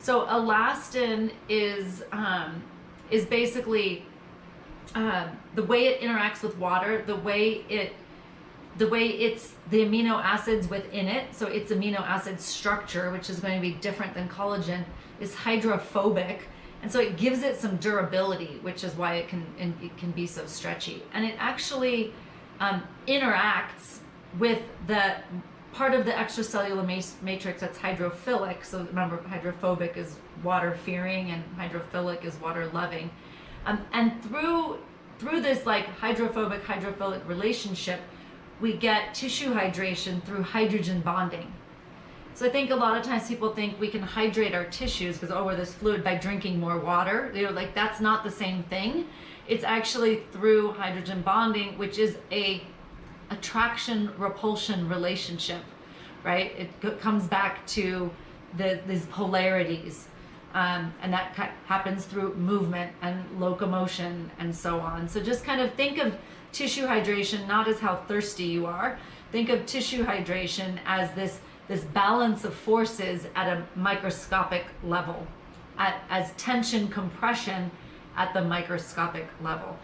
So elastin is basically the way it interacts with water, the way it's the amino acids within it. So its amino acid structure, which is going to be different than collagen, is hydrophobic, and so it gives it some durability, which is why it can be so stretchy. And it actually interacts with the part of the extracellular matrix that's hydrophilic. So remember, hydrophobic is water fearing and hydrophilic is water loving. And through this like hydrophilic relationship, we get tissue hydration through hydrogen bonding. So I think a lot of times people think we can hydrate our tissues because, oh, we're this fluid, by drinking more water. Like, that's not the same thing. It's actually through hydrogen bonding, which is a attraction-repulsion relationship, right? It comes back to these polarities, and that happens through movement and locomotion and so on. So just kind of think of tissue hydration not as how thirsty you are. Think of tissue hydration as this balance of forces at a microscopic level, as tension compression at the microscopic level.